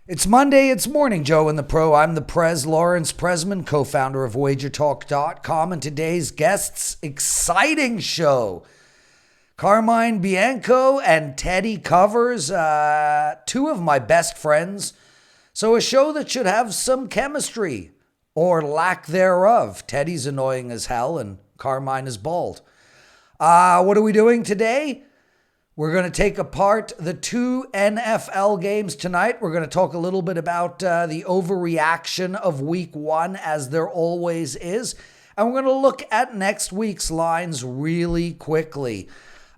It's Monday, it's Morning Joe and the Pro. I'm the Prez, Lawrence Presman, co-founder of WagerTalk.com, and today's guests, exciting show. Carmine Bianco and Teddy Covers, two of my best friends. So a show that should have some chemistry, or lack thereof. Teddy's annoying as hell and Carmine is bald. What are we doing today? We're going to take apart the two NFL games tonight. We're going to talk a little bit about the overreaction of week one, as there always is. And we're going to look at next week's lines really quickly.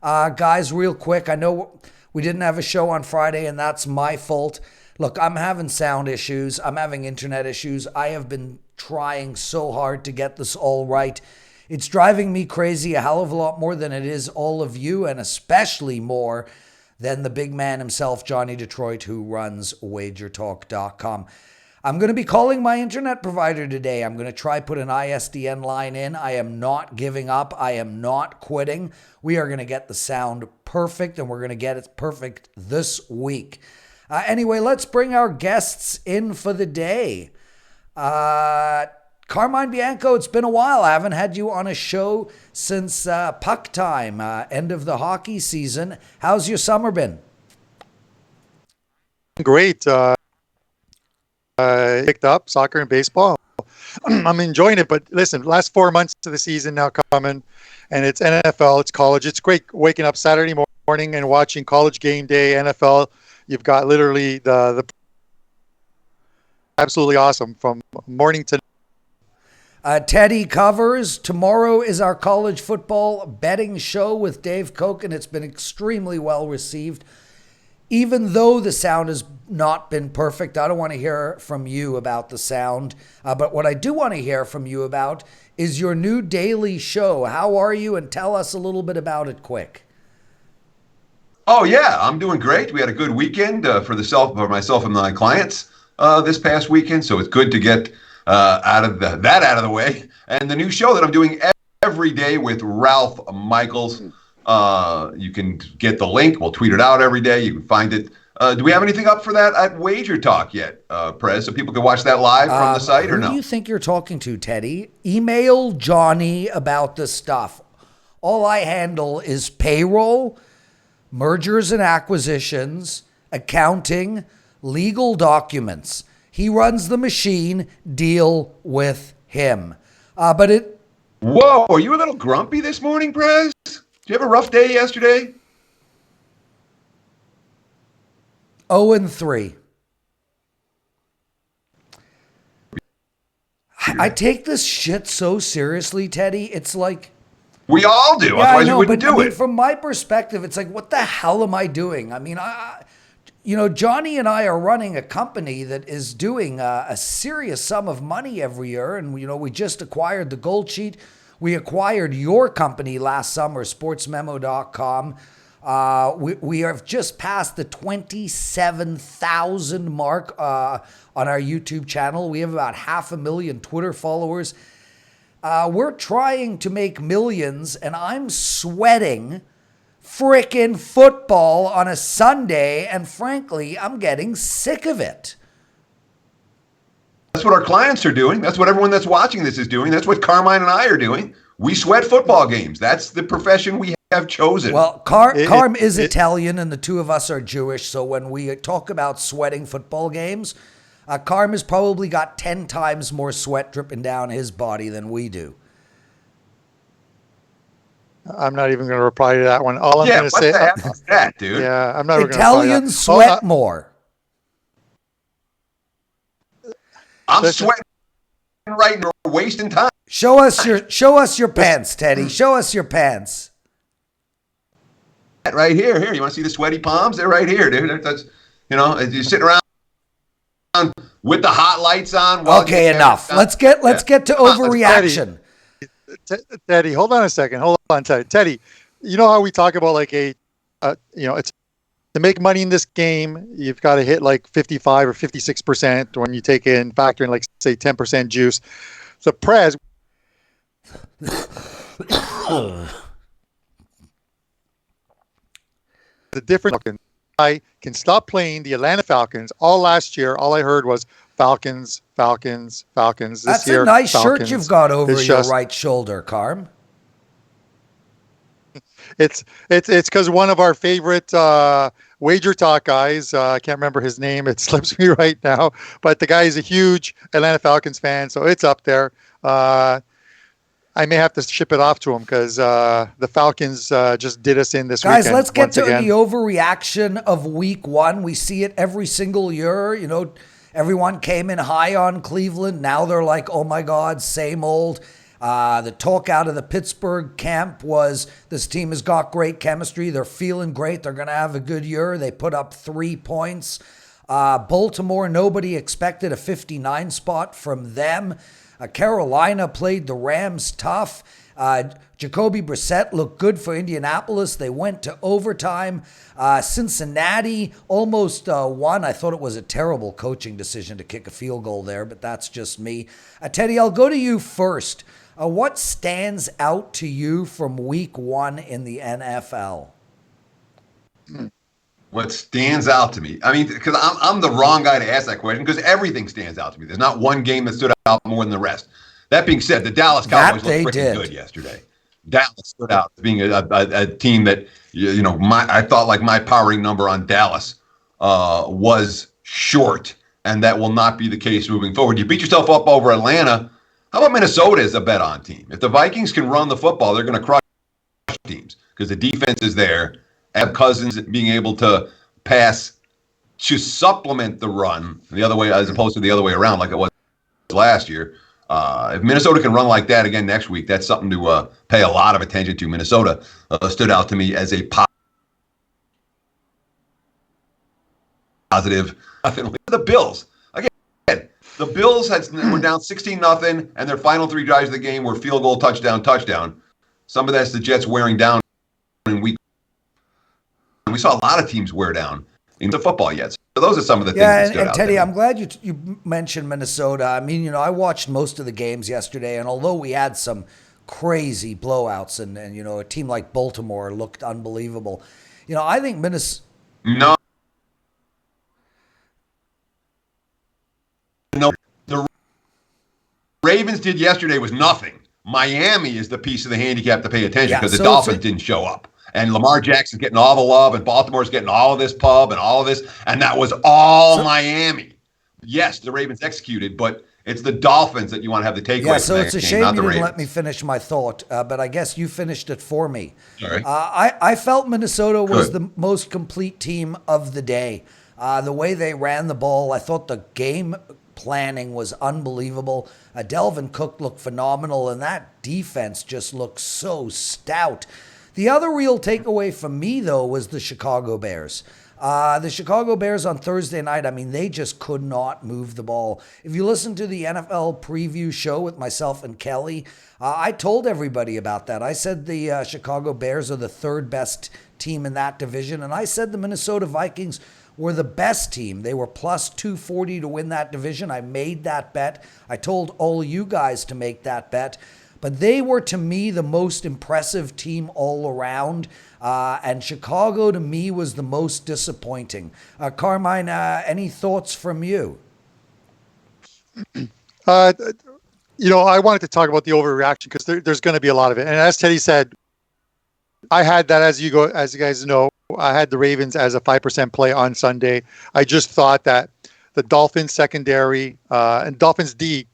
Guys, real quick, I know we didn't have a show on Friday, and that's my fault. Look, I'm having sound issues. I'm having internet issues. I have been trying so hard to get this all right. It's driving me crazy a hell of a lot more than it is all of you, and especially more than the big man himself, Johnny Detroit, who runs WagerTalk.com. I'm going to be calling my internet provider today. I'm going to try put an ISDN line in. I am not giving up. I am not quitting. We are going to get the sound perfect, and we're going to get it perfect this week. Anyway, let's bring our guests in for the day. Carmine Bianco, it's been a while. I haven't had you on a show since puck time, end of the hockey season. How's your summer been? Great. Picked up soccer and baseball. I'm enjoying it, but listen, last 4 months of the season now coming, and it's NFL, it's college. It's great waking up Saturday morning and watching College Game Day, NFL. You've got literally the absolutely awesome from morning to Teddy Covers, tomorrow is our college football betting show with Dave Koch, and it's been extremely well received. Even though the sound has not been perfect, I don't want to hear from you about the sound. But what I do want to hear from you about is your new daily show. How are you? And tell us a little bit about it quick. Oh, yeah, I'm doing great. We had a good weekend for myself and my clients this past weekend, so it's good to get out of the way. And the new show that I'm doing every day with Ralph Michaels. You can get the link. We'll tweet it out every day. You can find it. Do we have anything up for that at WagerTalk yet, Prez, so people can watch that live from the site or no? Who do you think you're talking to, Teddy? Email Johnny about this stuff. All I handle is payroll, mergers and acquisitions, accounting, legal documents. He runs the machine. Deal with him. Whoa, are you a little grumpy this morning, Prez? Did you have a rough day yesterday? 0-3. I take this shit so seriously, Teddy. It's like... We all do. Yeah, Otherwise, you wouldn't do it. From my perspective, it's like, what the hell am I doing? I mean, Johnny and I are running a company that is doing a serious sum of money every year. And, we just acquired the Gold Sheet. We acquired your company last summer, sportsmemo.com. We have just passed the 27,000 mark on our YouTube channel. We have about 500,000 Twitter followers. We're trying to make millions, and I'm sweating frickin' football on a Sunday, and frankly, I'm getting sick of it. That's what our clients are doing. That's what everyone that's watching this is doing. That's what Carmine and I are doing. We sweat football games. That's the profession we have chosen. Well, Carm is Italian, and the two of us are Jewish, so when we talk about sweating football games, Carm has probably got 10 times more sweat dripping down his body than we do. I'm not even going to reply to that one. All I'm going to say, what the heck is that, dude? Yeah, I'm not. Italians sweat more. I'm sweating right now. We're wasting time. Show us your pants, Teddy. Show us your pants. Right here. Here, you want to see the sweaty palms? They're right here, dude. That's you're sitting around with the hot lights on. Okay, enough. Let's get to overreaction. Teddy, hold on a second. Hold on, Teddy. You know how we talk about like it's to make money in this game, you've got to hit like 55 or 56% when you factor in like say 10% juice. So Prez, the difference can stop playing the Atlanta Falcons. All last year, all I heard was Falcons, Falcons, Falcons. That's a nice shirt you've got over your right shoulder, Carm. It's because one of our favorite WagerTalk guys, I can't remember his name, it slips me right now, but the guy is a huge Atlanta Falcons fan, so it's up there. I may have to ship it off to him because the Falcons just did us in this weekend. Guys, let's get to the overreaction of week one. We see it every single year. You know, everyone came in high on Cleveland. Now they're like, oh my God, same old. The talk out of the Pittsburgh camp was this team has got great chemistry. They're feeling great. They're going to have a good year. They put up 3 points. Baltimore, nobody expected a 59 spot from them. Carolina played the Rams tough. Jacoby Brissett looked good for Indianapolis. They went to overtime. Cincinnati almost won. I thought it was a terrible coaching decision to kick a field goal there, but that's just me. Teddy, I'll go to you first. What stands out to you from week one in the NFL? What stands out to me? I mean, because I'm the wrong guy to ask that question because everything stands out to me. There's not one game that stood out more than the rest. That being said, the Dallas Cowboys looked freaking good yesterday. Dallas stood out as being a team that, I thought like my powering number on Dallas was short, and that will not be the case moving forward. You beat yourself up over Atlanta. How about Minnesota as a bet-on team? If the Vikings can run the football, they're going to crush teams because the defense is there. Have Cousins being able to pass to supplement the run the other way as opposed to the other way around like it was last year. If Minnesota can run like that again next week, that's something to pay a lot of attention to. Minnesota stood out to me as a positive. The Bills. Again, the Bills were down 16-0, and their final 3 drives of the game were field goal, touchdown. Some of that's the Jets wearing down in week. We saw a lot of teams wear down into football yet. So those are some of the things that stood out. And Teddy, there. I'm glad you mentioned Minnesota. I mean, I watched most of the games yesterday, and although we had some crazy blowouts and a team like Baltimore looked unbelievable, I think Minnesota... No, the Ravens did yesterday was nothing. Miami is the piece of the handicap to pay attention because the Dolphins didn't show up. And Lamar Jackson's getting all the love, and Baltimore's getting all of this pub and all of this, and that was all Miami. Yes, the Ravens executed, but it's the Dolphins that you want to have the takeaway. Yeah, so it's a shame you didn't let me finish my thought, but I guess you finished it for me. Sorry. I felt Minnesota was the most complete team of the day. The way they ran the ball, I thought the game planning was unbelievable. Delvin Cook looked phenomenal, and that defense just looked so stout. The other real takeaway for me, though, was the Chicago Bears. The Chicago Bears on Thursday night, I mean, they just could not move the ball. If you listen to the NFL preview show with myself and Kelly, I told everybody about that. I said the Chicago Bears are the 3rd best team in that division, and I said the Minnesota Vikings were the best team. They were plus 240 to win that division. I made that bet. I told all you guys to make that bet. But they were, to me, the most impressive team all around. And Chicago, to me, was the most disappointing. Carmine, any thoughts from you? I wanted to talk about the overreaction because there's going to be a lot of it. And as Teddy said, I had that, as you guys know, I had the Ravens as a 5% play on Sunday. I just thought that the Dolphins secondary and Dolphins D,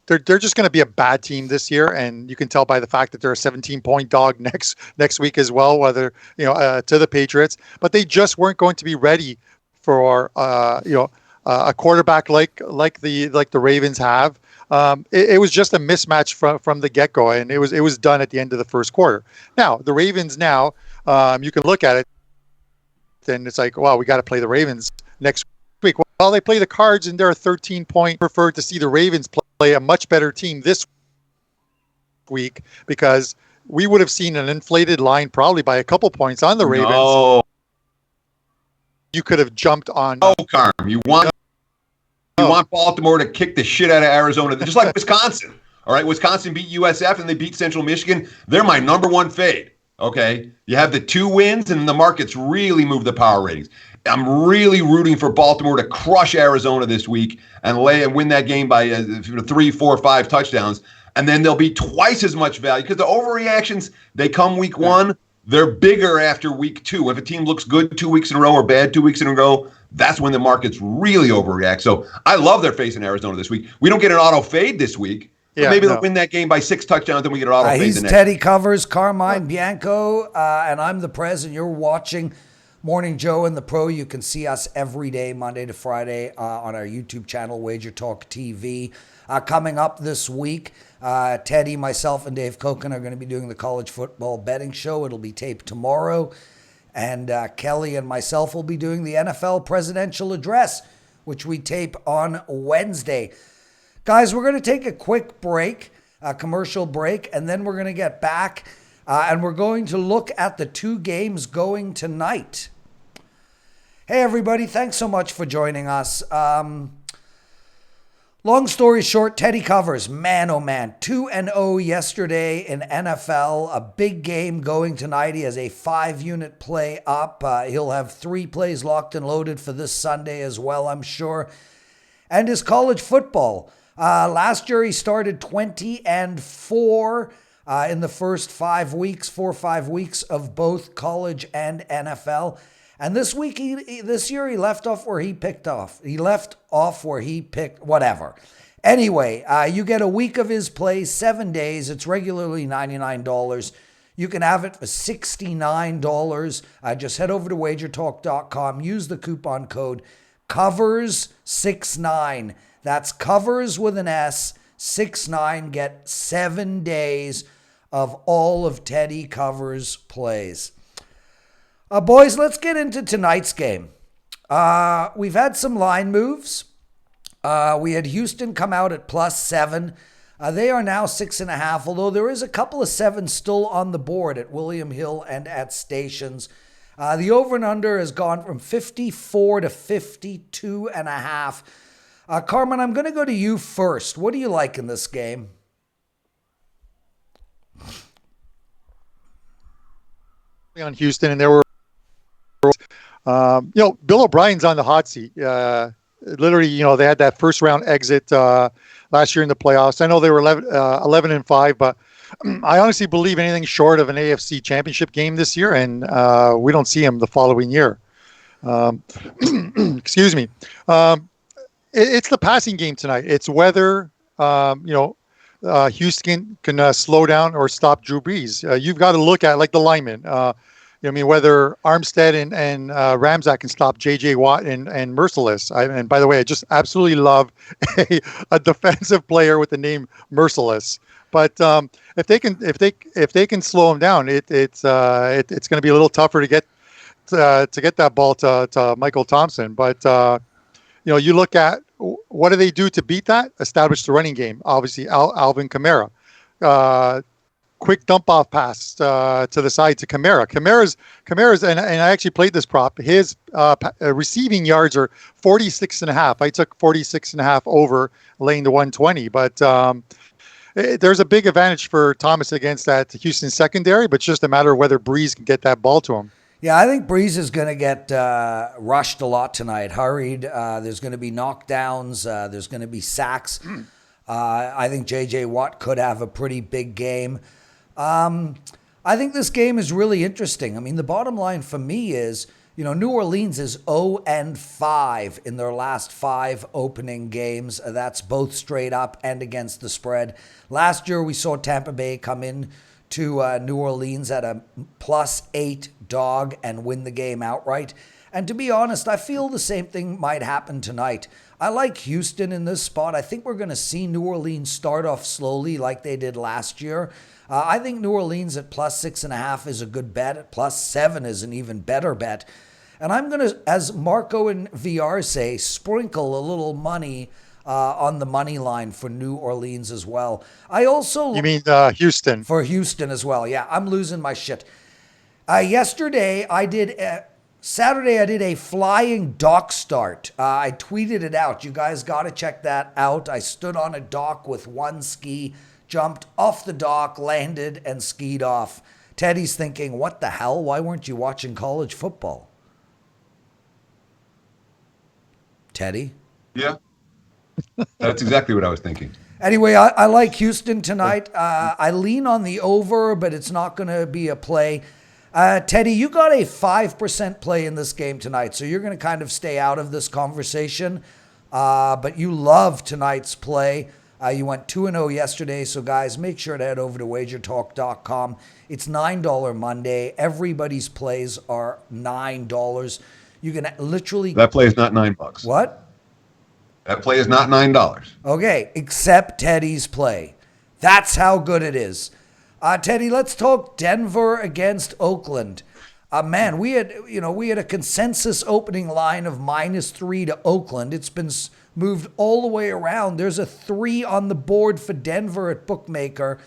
they're just going to be a bad team this year, and you can tell by the fact that they're a 17-point dog next week as well, whether to the Patriots. But they just weren't going to be ready for a quarterback like the Ravens have. It was just a mismatch from the get-go, and it was done at the end of the first quarter. Now the Ravens you can look at it, and it's like, wow, we got to play the Ravens next week. Well, they play the Cards, and they're a 13-point. Prefer to see the Ravens play a much better team this week because we would have seen an inflated line probably by a couple points on the Ravens. No. You could have jumped on. Oh, Carm, you want Baltimore to kick the shit out of Arizona, just like Wisconsin. All right, Wisconsin beat USF and they beat Central Michigan. They're my number 1 fade. Okay. You have the 2 wins, and the markets really move the power ratings. I'm really rooting for Baltimore to crush Arizona this week and win that game by 3, 4, 5 touchdowns. And then there'll be twice as much value because the overreactions, they come week 1. They're bigger after week 2. If a team looks good 2 weeks in a row or bad 2 weeks in a row, that's when the markets really overreact. So I love their facing Arizona this week. We don't get an auto fade this week. But maybe they'll win that game by 6 touchdowns, then we get an auto fade the He's next Teddy Covers, Carmine Bianco, and I'm the Prez, and you're watching Morning Joe and the Pro. You can see us every day, Monday to Friday, on our YouTube channel, WagerTalk TV. Coming up this week, Teddy, myself, and Dave Koken are going to be doing the college football betting show. It'll be taped tomorrow. And Kelly and myself will be doing the NFL presidential address, which we tape on Wednesday. Guys, we're going to take a quick break, a commercial break, and then we're going to get back, and we're going to look at the 2 games going tonight. Hey, everybody. Thanks so much for joining us. Long story short, Teddy Covers, man, oh man, 2-0 yesterday in NFL, a big game going tonight. He has a 5-unit play up. He'll have 3 plays locked and loaded for this Sunday as well, I'm sure. And his college football. Last year he started 20-4 in the first 4 or 5 weeks of both college and NFL. And this year he left off where he picked off. He left off where he picked whatever. Anyway, you get a week of his plays, 7 days. It's regularly $99. You can have it for $69. Just head over to WagerTalk.com. Use the coupon code COVERS69. That's covers with an S, 6-9. Get 7 days of all of Teddy Covers' plays. Boys, let's get into tonight's game. We've had some line moves. We had Houston come out at +7. They are now 6.5, although there is a couple of 7s still on the board at William Hill and at Stations. The over and under has gone from 54 to 52.5. Carmen, I'm going to go to you first. What do you like in this game? On Houston, and there were, Bill O'Brien's on the hot seat. Literally, they had that first round exit last year in the playoffs. I know they were 11-5, but I honestly believe anything short of an AFC championship game this year, and we don't see him the following year. Excuse me. It's the passing game tonight. It's whether Houston can slow down or stop Drew Brees. You've got to look at like the linemen. Whether Armstead and Ramczak can stop J.J. Watt and Merciless. And by the way, I just absolutely love a defensive player with the name Merciless. But if they can slow him down, it's going to be a little tougher to get that ball to Michael Thompson. But you look at what do they do to beat that? Establish the running game. Obviously, Alvin Kamara. Quick dump off pass to the side to Kamara. Kamara's, and I actually played this prop. His receiving yards are 46.5. I took 46.5 over, laying the 120. But there's a big advantage for Thomas against that Houston secondary, but it's just a matter of whether Brees can get that ball to him. Yeah, I think Brees is going to get rushed a lot tonight, hurried. There's going to be knockdowns. There's going to be sacks. I think J.J. Watt could have a pretty big game. I think this game is really interesting. I mean, the bottom line for me is, New Orleans is 0-5 in their last 5 opening games. That's both straight up and against the spread. Last year, we saw Tampa Bay come in to New Orleans at a +8 dog and win the game outright. And to be honest, I feel the same thing might happen tonight. I like Houston in this spot. I think we're going to see New Orleans start off slowly like they did last year. I think New Orleans at +6.5 is a good bet. At +7 is an even better bet. And I'm going to, as Marco and VR say, sprinkle a little money on the money line for New Orleans as well. I also... You mean Houston? For Houston as well. Yeah, I'm losing my shit. Yesterday, Saturday, I did a flying dock start. I tweeted it out. You guys got to check that out. I stood on a dock with one ski, jumped off the dock, landed, and skied off. Teddy's thinking, what the hell? Why weren't you watching college football? Teddy? Yeah, that's exactly what I was thinking. Anyway, I like Houston tonight. I lean on the over, but it's not going to be a play. Teddy, you got a 5% play in this game tonight, so you're going to kind of stay out of this conversation. But you love tonight's play. You went 2-0 yesterday, so guys, make sure to head over to WagerTalk.com. It's $9 Monday. Everybody's plays are $9. You can literally... That play is not $9. What? That play is not $9. Okay, except Teddy's play. That's how good it is. Teddy, let's talk Denver against Oakland. Man, we had a consensus opening line of -3 to Oakland. It's been moved all the way around. There's a 3 on the board for Denver at Bookmaker.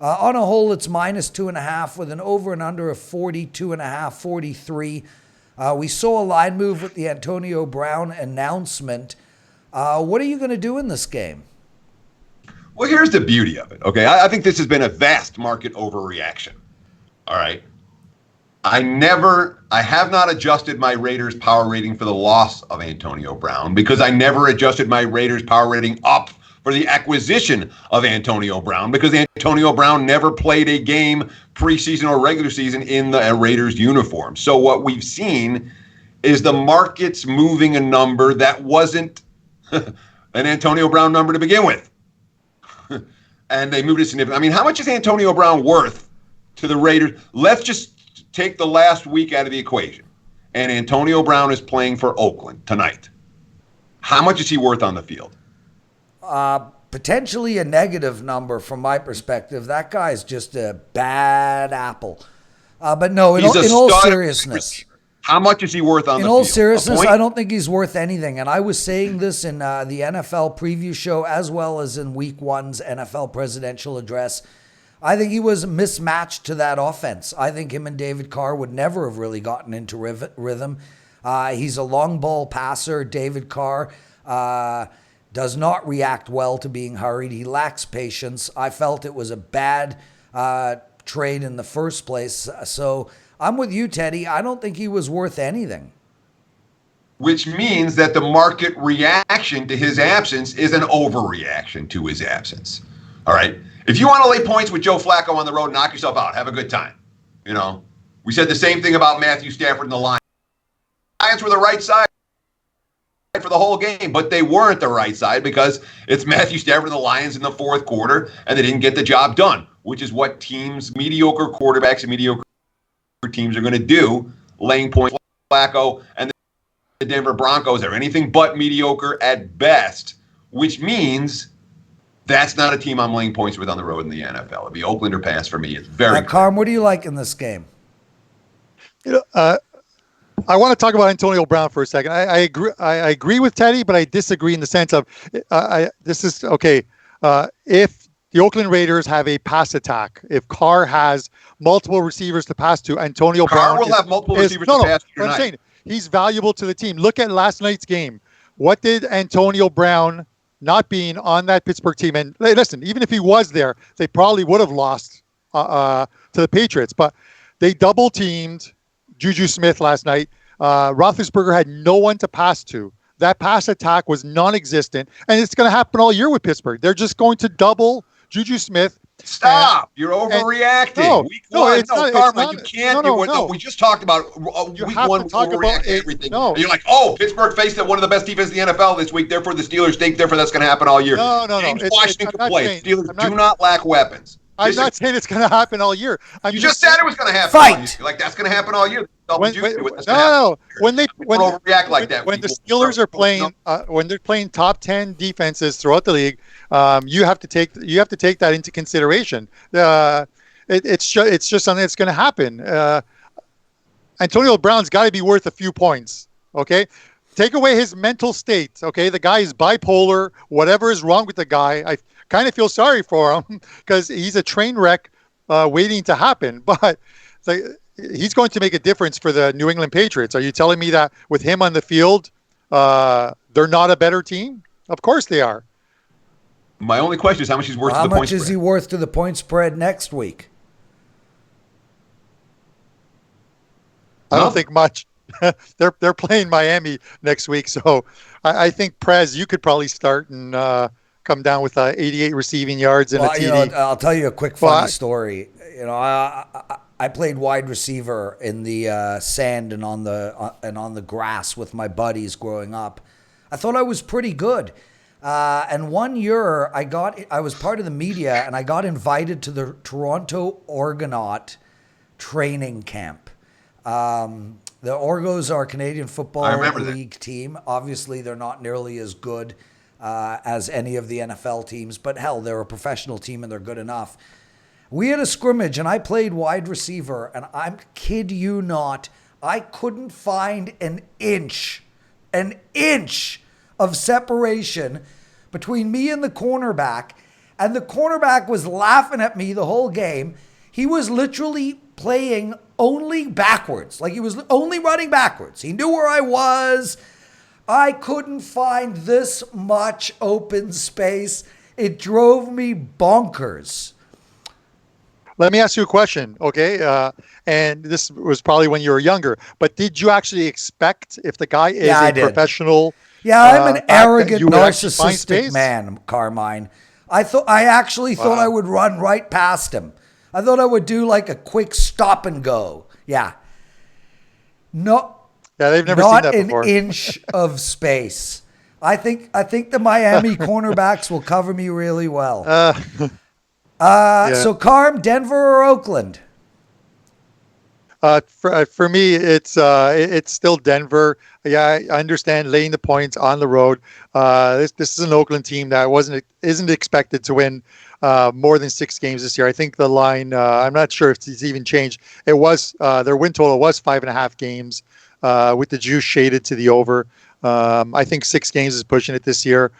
On a whole, it's -2.5 with an over and under of 42.5, 43. We saw a line move with the Antonio Brown announcement. What are you going to do in this game? Well, here's the beauty of it, okay? I think this has been a vast market overreaction, all right? I have not adjusted my Raiders power rating for the loss of Antonio Brown because I never adjusted my Raiders power rating up for the acquisition of Antonio Brown because Antonio Brown never played a game preseason or regular season in the Raiders uniform. So what we've seen is the market's moving a number that wasn't an Antonio Brown number to begin with. And they moved it significantly. I mean, how much is Antonio Brown worth to the Raiders? Let's just take the last week out of the equation. And Antonio Brown is playing for Oakland tonight. How much is he worth on the field? Potentially a negative number from my perspective. That guy's just a bad apple. But no, in all seriousness. How much is he worth on the field? In all seriousness, I don't think he's worth anything. And I was saying this in the NFL preview show as well as in Week 1's NFL presidential address. I think he was mismatched to that offense. I think him and David Carr would never have really gotten into rhythm. He's a long ball passer. David Carr does not react well to being hurried. He lacks patience. I felt it was a bad trade in the first place. So I'm with you, Teddy. I don't think he was worth anything. Which means that the market reaction to his absence is an overreaction to his absence. All right. If you want to lay points with Joe Flacco on the road, knock yourself out. Have a good time. You know, we said the same thing about Matthew Stafford and the Lions. The Lions were the right side for the whole game, but they weren't the right side because it's Matthew Stafford and the Lions in the fourth quarter, and they didn't get the job done, which is what teams, mediocre quarterbacks and mediocre teams are going to do, laying points Flacco and the Denver Broncos are anything but mediocre at best, which means that's not a team I'm laying points with on the road in the NFL. It'd be Oakland or pass for me. It's very Carm, what do you like in this game? I want to talk about Antonio Brown for a second. I agree. I agree with Teddy, but I disagree in the sense of this is okay. If the Oakland Raiders have a pass attack, if Carr has multiple receivers to pass to, Antonio Brown will have multiple receivers to pass to tonight. I'm saying he's valuable to the team. Look at last night's game. What did Antonio Brown, not being on that Pittsburgh team, and listen, even if he was there, they probably would have lost to the Patriots. But they double teamed Juju Smith last night. Roethlisberger had no one to pass to. That pass attack was non-existent, and it's going to happen all year with Pittsburgh. They're just going to double Juju Smith. Stop! You're overreacting. Week one, Carmine, you can't do it. No, we just talked about week one. Talk about everything. No. And you're like, oh, Pittsburgh faced one of the best defenses in the NFL this week. Therefore, the Steelers think. Therefore, that's going to happen all year. No. Washington can play. Steelers do not lack weapons. I'm not saying it's going to happen all year. You just said it was going to happen. Fight. Like that's going to happen all year. When they overreact like that. When the Steelers are playing, when they're playing top 10 defenses throughout the league, you have to take that into consideration. It's just something that's going to happen. Antonio Brown's got to be worth a few points. Okay, take away his mental state. Okay, the guy is bipolar. Whatever is wrong with the guy, I kind of feel sorry for him because he's a train wreck waiting to happen. But he's going to make a difference for the New England Patriots. Are you telling me that with him on the field, they're not a better team? Of course they are. My only question is how much he's worth to the point spread. How much is he worth to the point spread next week? I don't think much. They're playing Miami next week, so I think Prez, you could probably start and come down with 88 receiving yards and a TD. I'll tell you a quick funny story. I played wide receiver in the sand and on the grass with my buddies growing up. I thought I was pretty good. And one year I was part of the media and I got invited to the Toronto Argonaut training camp. The Argos are a Canadian Football League team. Obviously, they're not nearly as good as any of the NFL teams, but hell, they're a professional team and they're good enough. We had a scrimmage and I played wide receiver, and I kid you not, I couldn't find an inch of separation between me and the cornerback, and the cornerback was laughing at me the whole game. He was literally playing only backwards. Like, he was only running backwards. He knew where I was. I couldn't find this much open space. It drove me bonkers. Let me ask you a question, okay? And this was probably when you were younger, but did you actually expect, if the guy is a professional? Yeah, I'm an arrogant, narcissistic man, Carmine. I actually thought I would run right past him. I thought I would do like a quick stop and go. Yeah. No. Yeah, they've never seen that before. Not an inch of space. I think the Miami cornerbacks will cover me really well. So Carm, Denver or Oakland? For me, it's still Denver. Yeah, I understand laying the points on the road. This is an Oakland team that isn't expected to win more than 6 games this year. I think the line, I'm not sure if it's even changed. It was their win total was 5.5 games with the juice shaded to the over. I think 6 games is pushing it this year.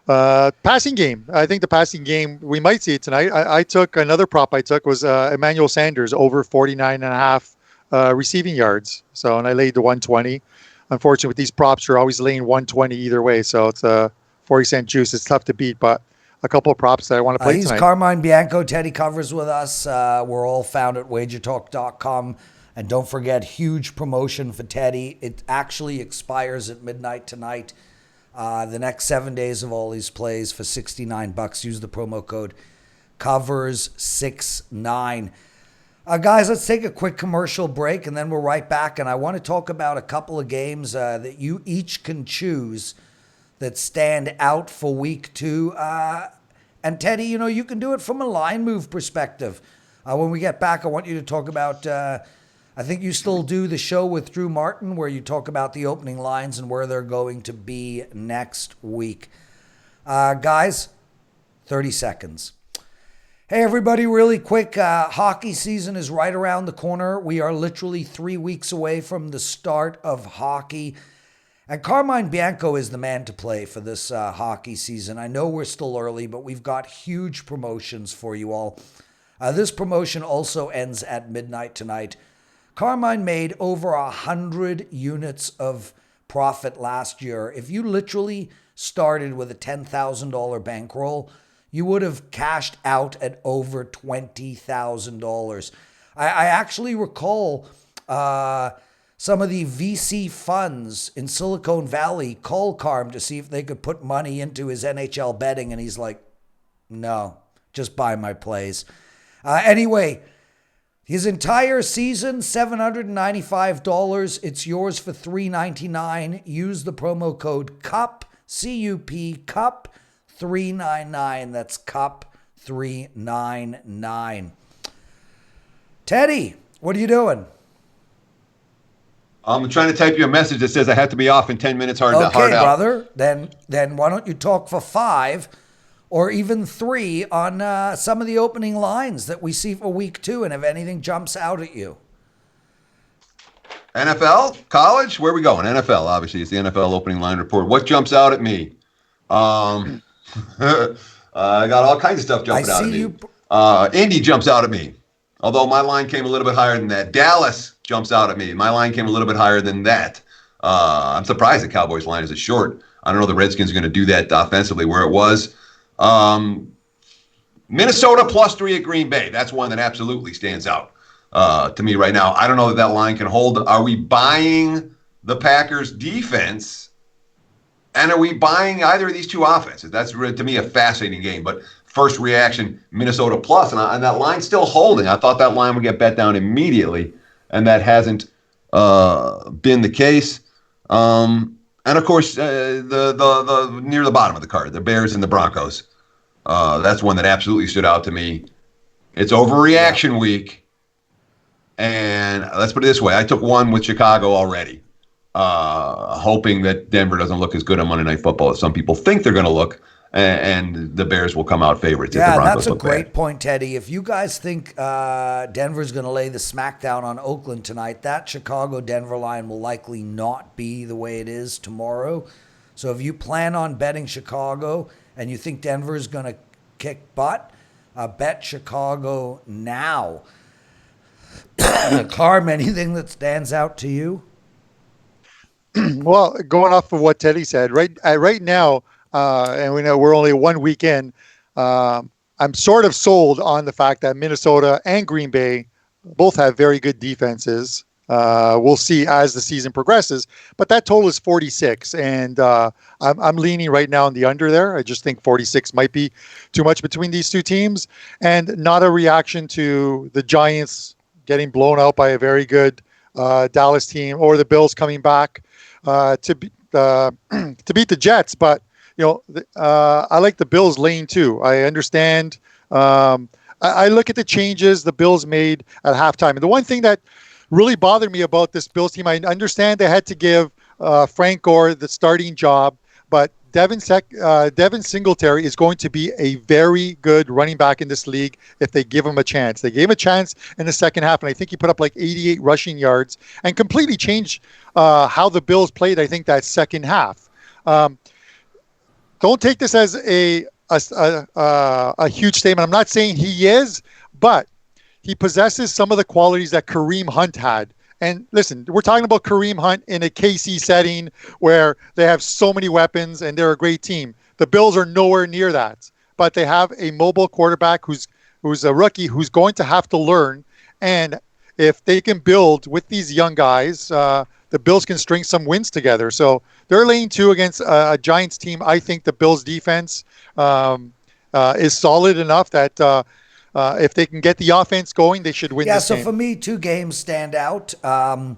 Passing game. I think the passing game, we might see it tonight. I took another prop was Emmanuel Sanders over 49.5 receiving yards. And I laid the 120. Unfortunately, with these props, you're always laying 120 either way. So it's a 40-cent juice. It's tough to beat, but a couple of props that I want to play tonight. He's Carmine Bianco. Teddy covers with us. We're all found at WagerTalk.com. And don't forget, huge promotion for Teddy. It actually expires at midnight tonight. The next 7 days of all these plays for $69. Use the promo code COVERS69. Guys, let's take a quick commercial break, and then we're right back. And I want to talk about a couple of games that you each can choose that stand out for week 2. And Teddy, you can do it from a line move perspective. When we get back, I want you to talk about, I think you still do the show with Drew Martin where you talk about the opening lines and where they're going to be next week. Guys, 30 seconds. Hey, everybody, really quick. Hockey season is right around the corner. We are literally 3 weeks away from the start of hockey. And Carmine Bianco is the man to play for this hockey season. I know we're still early, but we've got huge promotions for you all. This promotion also ends at midnight tonight. Carmine made over 100 units of profit last year. If you literally started with a $10,000 bankroll, you would have cashed out at over $20,000. I actually recall some of the VC funds in Silicon Valley call Carm to see if they could put money into his NHL betting, and he's like, no, just buy my plays. Anyway, his entire season, $795. It's yours for $399. Use the promo code CUP, C-U-P, CUP 399. That's CUP 399. Teddy, what are you doing? I'm trying to type you a message that says I have to be off in 10 minutes. Hard out. Okay, brother. Then why don't you talk for 5 or even 3 on some of the opening lines that we see for week 2, and if anything jumps out at you. NFL, college, where are we going? NFL, obviously, it's the NFL opening line report. What jumps out at me? I got all kinds of stuff jumping out at me. Indy jumps out at me, although my line came a little bit higher than that. Dallas jumps out at me. My line came a little bit higher than that. I'm surprised the Cowboys line is short. I don't know the Redskins are going to do that offensively where it was. Minnesota +3 at Green Bay. That's one that absolutely stands out. to me right now. I don't know that line can hold. Are we buying the Packers defense? And are we buying either of these two offenses? That's really, to me, a fascinating game. But first reaction, Minnesota plus, and that line's still holding. I thought that line would get bet down immediately, and that hasn't been the case. And of course, the near the bottom of the card, the Bears and the Broncos. That's one that absolutely stood out to me. It's overreaction week, and let's put it this way: I took one with Chicago already, hoping that Denver doesn't look as good on Monday Night Football as some people think they're going to look, and the Bears will come out favorites. If the Broncos that's a great bad. point, Teddy. If you guys think Denver's going to lay the smackdown on Oakland tonight, that Chicago-Denver line will likely not be the way it is tomorrow. So if you plan on betting Chicago and you think Denver is going to kick butt, bet Chicago now. Carm, anything that stands out to you? Well, going off of what Teddy said, right now, and we know we're only 1 week in, I'm sort of sold on the fact that Minnesota and Green Bay both have very good defenses. We'll see as the season progresses, but that total is 46, and I'm leaning right now on the under there. I just think 46 might be too much between these two teams, and not a reaction to the Giants getting blown out by a very good Dallas team, or the Bills coming back to beat the Jets. But I like the Bills lane too. I understand. I look at the changes the Bills made at halftime, and the one thing that really bothered me about this Bills team, I understand they had to give Frank Gore the starting job, but Devin Singletary is going to be a very good running back in this league if they give him a chance. They gave him a chance in the second half, and I think he put up like 88 rushing yards and completely changed how the Bills played, I think, that second half. Don't take this as a huge statement. I'm not saying he is, but he possesses some of the qualities that Kareem Hunt had. And listen, we're talking about Kareem Hunt in a KC setting where they have so many weapons and they're a great team. The Bills are nowhere near that, but they have a mobile quarterback who's a rookie who's going to have to learn. And if they can build with these young guys, the Bills can string some wins together. So they're laying 2 against a Giants team. I think the Bills defense is solid enough that if they can get the offense going, they should win this game. So for me, 2 games stand out. I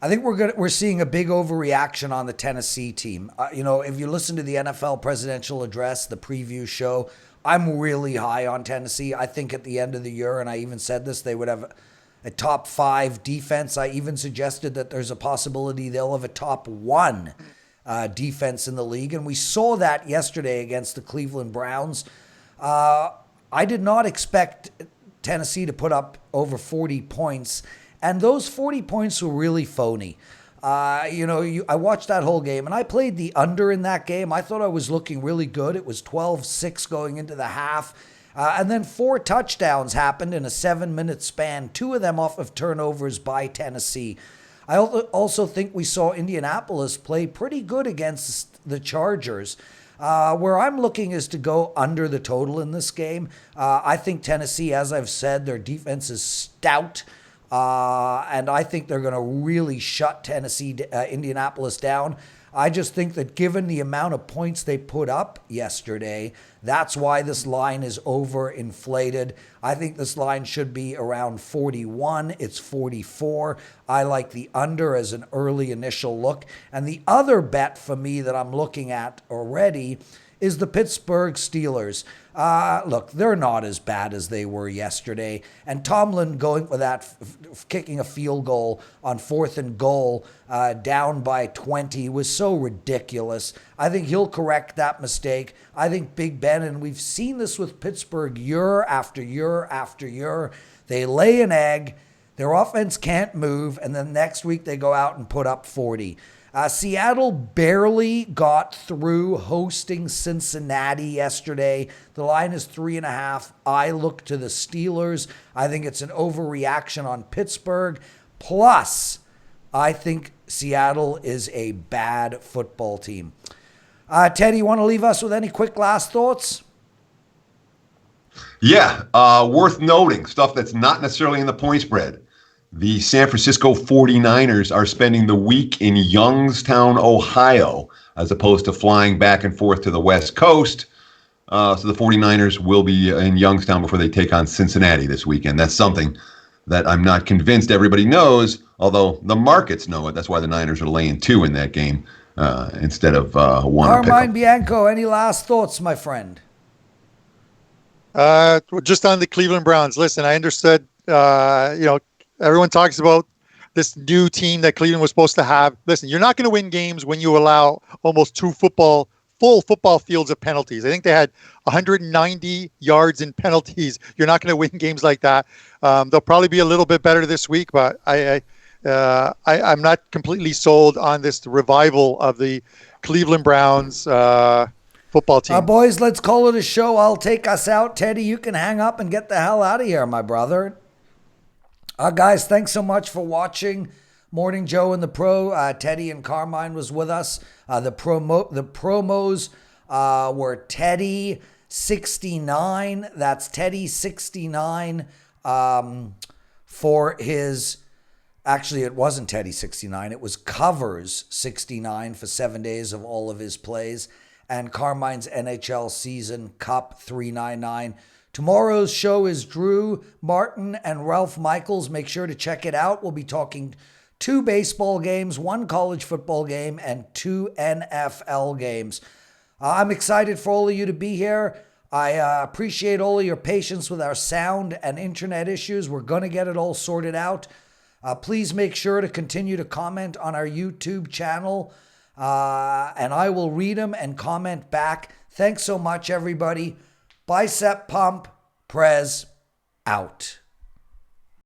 think we're seeing a big overreaction on the Tennessee team. If you listen to the NFL presidential address, the preview show, I'm really high on Tennessee. I think at the end of the year, and I even said this, they would have a top 5 defense. I even suggested that there's a possibility they'll have a top 1 defense in the league. And we saw that yesterday against the Cleveland Browns. I did not expect Tennessee to put up over 40 points, and those 40 points were really phony. I watched that whole game, and I played the under in that game. I thought I was looking really good. It was 12-6 going into the half, and then 4 touchdowns happened in a 7-minute span, 2 of them off of turnovers by Tennessee. I also think we saw Indianapolis play pretty good against the Chargers. Where I'm looking is to go under the total in this game. I think Tennessee, as I've said, their defense is stout, and I think they're going to really shut Indianapolis down. I just think that given the amount of points they put up yesterday, that's why this line is overinflated. I think this line should be around 41. It's 44. I like the under as an early initial look. And the other bet for me that I'm looking at already is the Pittsburgh Steelers. Look, they're not as bad as they were yesterday. And Tomlin going with that, kicking a field goal on 4th and goal down by 20 was so ridiculous. I think he'll correct that mistake. I think Big Ben, and we've seen this with Pittsburgh year after year after year, they lay an egg, their offense can't move, and then next week they go out and put up 40. Seattle barely got through hosting Cincinnati yesterday. The line is 3.5. I look to the Steelers. I think it's an overreaction on Pittsburgh. Plus, I think Seattle is a bad football team. Teddy, you want to leave us with any quick last thoughts? Yeah, worth noting, stuff that's not necessarily in the point spread. The San Francisco 49ers are spending the week in Youngstown, Ohio, as opposed to flying back and forth to the West Coast. So the 49ers will be in Youngstown before they take on Cincinnati this weekend. That's something that I'm not convinced everybody knows, although the markets know it. That's why the Niners are laying 2 in that game instead of 1. Carmine Bianco, any last thoughts, my friend? Just on the Cleveland Browns. Listen, I understood, everyone talks about this new team that Cleveland was supposed to have. Listen, you're not going to win games when you allow almost 2 full football fields of penalties. I think they had 190 yards in penalties. You're not going to win games like that. They'll probably be a little bit better this week, but I'm not completely sold on this revival of the Cleveland Browns football team. Boys, let's call it a show. I'll take us out. Teddy, you can hang up and get the hell out of here, my brother. Guys, thanks so much for watching Morning Joe and the Pro. Teddy and Carmine was with us. The promos were Teddy 69. That's Teddy 69 for his. Actually, it wasn't Teddy 69. It was Covers 69 for 7 days of all of his plays. And Carmine's NHL Season Cup 399. Tomorrow's show is Drew Martin and Ralph Michaels. Make sure to check it out. We'll be talking 2 baseball games, 1 college football game, and 2 NFL games. I'm excited for all of you to be here. I appreciate all of your patience with our sound and internet issues. We're going to get it all sorted out. Please make sure to continue to comment on our YouTube channel, and I will read them and comment back. Thanks so much, everybody. Bicep pump, Prez, out.